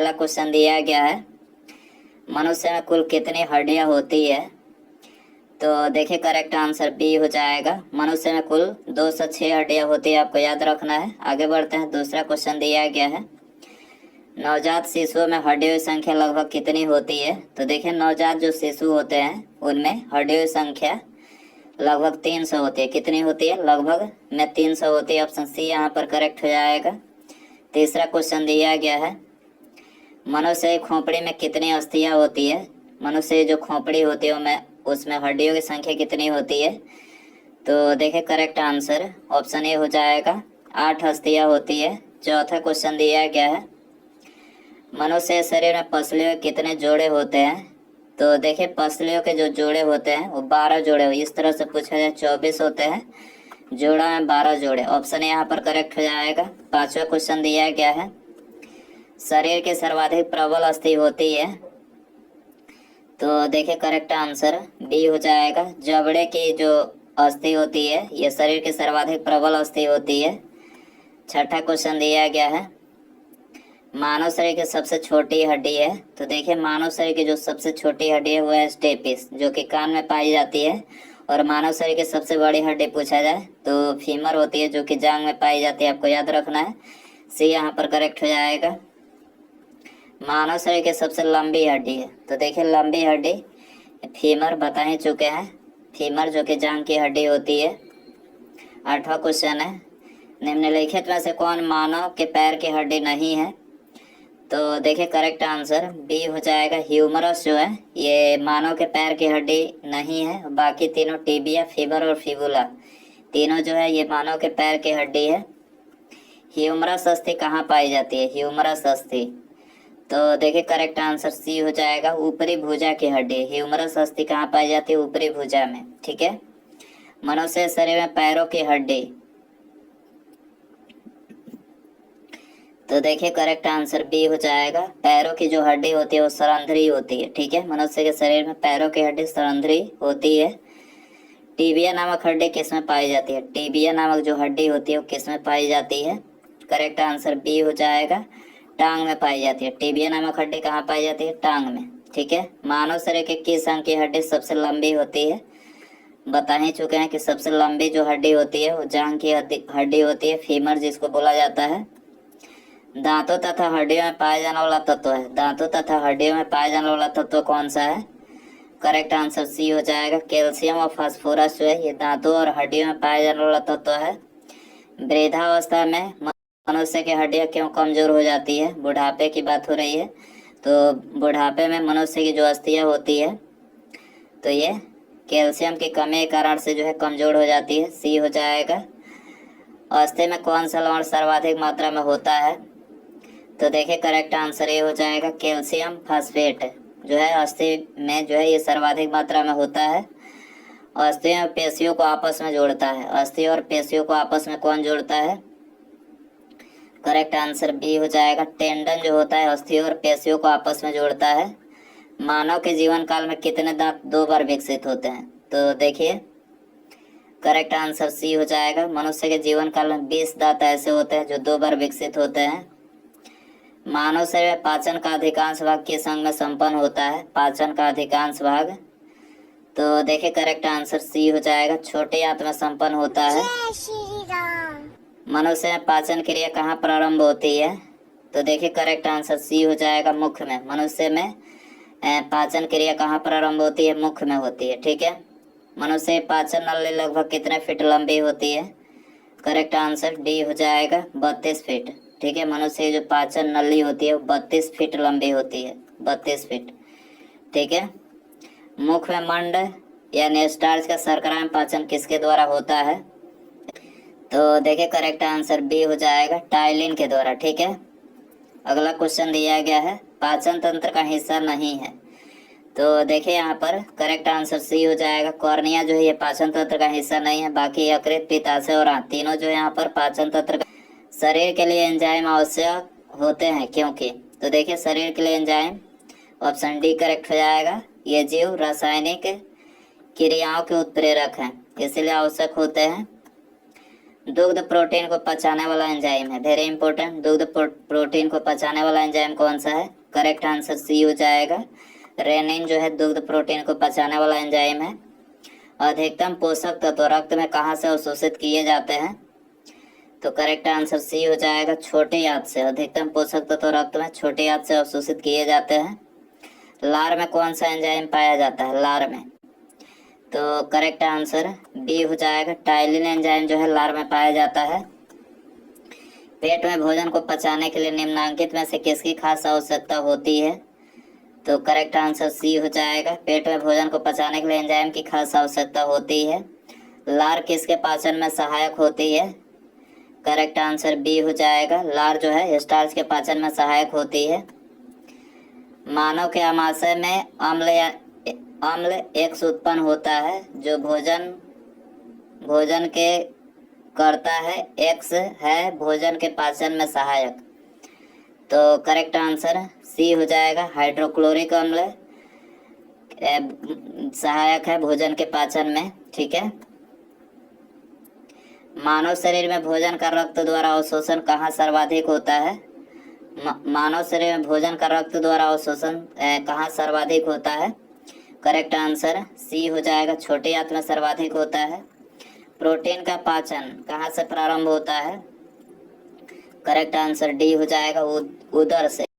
पहला क्वेश्चन दिया गया है, मनुष्य में कुल कितनी हड्डियां होती है। तो देखिए करेक्ट आंसर बी हो जाएगा। मनुष्य में कुल 206 हड्डियां होती है, आपको याद रखना है। आगे बढ़ते हैं, दूसरा क्वेश्चन दिया गया है, नवजात शिशुओं में हड्डियों की संख्या लगभग कितनी होती है। तो देखिए नवजात जो शिशु होते हैं उनमें हड्डियों की संख्या लगभग 300 होती है। कितनी होती है? लगभग में 300 होती है। ऑप्शन सी यहाँ पर करेक्ट हो जाएगा। तीसरा क्वेश्चन दिया गया है, मनुष्य की खोपड़ी में कितनी अस्थियां होती है। मनुष्य जो खोपड़ी होती है उसमें हड्डियों की संख्या कितनी होती है। तो देखिए करेक्ट आंसर ऑप्शन ए हो जाएगा, 8 अस्थियां होती है। चौथा क्वेश्चन दिया गया है, मनुष्य शरीर में पसलियों के कितने जोड़े होते हैं। तो देखिए पसलियों के जो जोड़े होते हैं वो 12 जोड़े, इस तरह से पूछा जाए 24 होते हैं, जोड़ा में 12 जोड़े। ऑप्शन यहाँ पर करेक्ट हो जाएगा। पांचवा क्वेश्चन दिया गया है, शरीर की सर्वाधिक प्रबल अस्थि होती है। तो देखिए करेक्ट आंसर बी हो जाएगा। जबड़े की जो अस्थि होती है ये शरीर की सर्वाधिक प्रबल अस्थि होती है। छठा क्वेश्चन दिया गया है, मानव शरीर की सबसे छोटी हड्डी है। तो देखिए मानव शरीर की जो सबसे छोटी हड्डी है वो है स्टेपिस, जो कि कान में पाई जाती है। और मानव शरीर की सबसे बड़ी हड्डी पूछा जाए तो फीमर होती है, जो कि जांघ में पाई जाती है, आपको याद रखना है। सी यहाँ पर करेक्ट हो जाएगा। मानव शरीर की सबसे लंबी हड्डी है। तो देखिए लंबी हड्डी फीमर बता ही चुके हैं, फीमर जो कि जांघ की हड्डी होती है। आठवां क्वेश्चन है, निम्नलिखित में से कौन मानव के पैर की हड्डी नहीं है। तो देखिए करेक्ट आंसर बी हो जाएगा। ह्यूमरस जो है ये मानव के पैर की हड्डी नहीं है। बाकी तीनों टिबिया, फीबर और फिबुला तीनों जो है ये मानव के पैर की हड्डी है। ह्यूमरस अस्थि कहाँ पाई जाती है? ह्यूमरस अस्थि, तो देखिए करेक्ट आंसर सी हो जाएगा, ऊपरी भुजा की हड्डी। ह्यूमरस अस्थि कहाँ पाई जाती है? ऊपरी भुजा में। ठीक है। मनुष्य शरीर में पैरों की हड्डी, तो देखिए करेक्ट आंसर बी हो जाएगा। पैरों की जो हड्डी होती है वो सरंध्री होती है। ठीक है, मनुष्य के शरीर में पैरों की हड्डी सरंध्री होती है। टीबिया नामक हड्डी किसमें पाई जाती है? टीबिया नामक जो हड्डी होती है वो किसमें पाई जाती है? करेक्ट आंसर बी हो जाएगा, टांग में पाई जाती है। टीबिया नामक हड्डी कहाँ पाई जाती है? टांग में। ठीक है। मानव शरीर के किस अंग की हड्डी सबसे लंबी होती है? बता ही चुके हैं कि सबसे लंबी जो हड्डी होती है वो जांघ की हड्डी होती है, फीमर जिसको बोला जाता है। दांतों तथा हड्डियों में पाया जाने वाला तत्व है। दांतों तथा हड्डियों में पाया जाने वाला तत्व कौन सा है? करेक्ट आंसर सी हो जाएगा। कैल्शियम और फास्फोरस जो है ये दांतों और हड्डियों में पाया जाने वाला तत्व है। वृद्धावस्था में मनुष्य की हड्डियां क्यों कमजोर हो जाती है? बुढ़ापे की बात हो रही है, तो बुढ़ापे में मनुष्य की जो अस्थियां होती है तो ये कैल्शियम की कमी के कारण से जो है कमजोर हो जाती है। सी हो जाएगा। अस्थि में कौन सा लवण सर्वाधिक मात्रा में होता है? तो देखिए करेक्ट आंसर ये हो जाएगा, कैल्शियम फास्फेट जो है अस्थि में जो है ये सर्वाधिक मात्रा में होता है। अस्थि और पेशियों को आपस में जोड़ता है। अस्थि और पेशियों को आपस में कौन जोड़ता है? करेक्ट आंसर बी हो जाएगा। टेंडन जो होता है अस्थि और पेशियों को आपस में जोड़ता है। मानव के जीवन काल में कितने दांत 2 बार विकसित होते हैं? तो देखिए करेक्ट आंसर सी हो जाएगा। मनुष्य के जीवन काल में 20 दांत ऐसे होते हैं जो 2 बार विकसित होते हैं। मानव शरीर में पाचन का अधिकांश भाग किस अंग में संपन्न होता है? पाचन का अधिकांश भाग, तो देखिए करेक्ट आंसर सी हो जाएगा, छोटे आंत में संपन्न होता है। मनुष्य में पाचन क्रिया कहाँ प्रारंभ होती है? तो देखिए करेक्ट आंसर सी हो जाएगा, मुख में। मनुष्य में पाचन क्रिया कहाँ प्रारंभ होती है? मुख में होती है। ठीक है। मनुष्य पाचन नली लगभग कितने फीट लंबी होती है? करेक्ट आंसर डी हो जाएगा, 32 फीट। ठीक है। मनुष्य की जो पाचन नली होती है वो 32 फीट लंबी होती है, 32 फीट। ठीक है। मुख में मंड यानी स्टार्च का शर्करा में पाचन किसके द्वारा होता है? तो देखिए करेक्ट आंसर बी हो जाएगा, टाइलिन के द्वारा। ठीक है। अगला क्वेश्चन दिया गया है, पाचन तंत्र का हिस्सा नहीं है। तो देखिए यहाँ पर करेक्ट आंसर सी हो जाएगा, कॉर्निया जो है ये पाचन तंत्र का हिस्सा नहीं है। बाकी यकृत, पित्ताशय और आंत तीनों जो है यहाँ पर पाचन तंत्र का। शरीर के लिए एंजाइम आवश्यक होते हैं क्योंकि, तो देखिए शरीर के लिए एंजाइम ऑप्शन डी करेक्ट हो जाएगा। ये जीव रासायनिक क्रियाओं के उत्प्रेरक हैं, इसलिए आवश्यक होते हैं। दुग्ध प्रोटीन को पचाने वाला एंजाइम है, वेरी इंपॉर्टेंट। दुग्ध प्रोटीन को पचाने वाला एंजाइम कौन सा है? करेक्ट आंसर सी हो जाएगा। रेनिन जो है दुग्ध प्रोटीन को पचाने वाला एंजाइम है। अधिकतम पोषक तत्व रक्त में कहाँ से अवशोषित किए जाते हैं? तो करेक्ट आंसर सी हो जाएगा, छोटी आंत से। अधिकतम पोषक तत्व रक्त में छोटी आंत से अवशोषित किए जाते हैं। लार में कौन सा एंजाइम पाया जाता है? लार में, तो करेक्ट आंसर बी हो जाएगा। टाइलिन एंजाइम जो है लार में पाया जाता है। पेट में भोजन को पचाने के लिए निम्नलिखित में से किसकी खास आवश्यकता होती है? तो करेक्ट आंसर सी हो जाएगा। पेट में भोजन को पचाने के लिए एंजाइम की खास आवश्यकता होती है। लार किसके पाचन में सहायक होती है? करेक्ट आंसर बी हो जाएगा। लार जो है स्टार्च के पाचन में सहायक होती है। मानव के आमाशय में अम्ल एक्स उत्पन्न होता है जो भोजन के करता है। एक्स है भोजन के पाचन में सहायक, तो करेक्ट आंसर सी हो जाएगा। हाइड्रोक्लोरिक अम्ल सहायक है भोजन के पाचन में, ठीक है। मानव शरीर में भोजन का रक्त द्वारा अवशोषण कहाँ सर्वाधिक होता है? मानव शरीर में भोजन का रक्त द्वारा अवशोषण कहाँ सर्वाधिक होता है? करेक्ट आंसर सी हो जाएगा, छोटी आंत में सर्वाधिक होता है। प्रोटीन का पाचन कहाँ से प्रारंभ होता है? करेक्ट आंसर डी हो जाएगा, उदर से।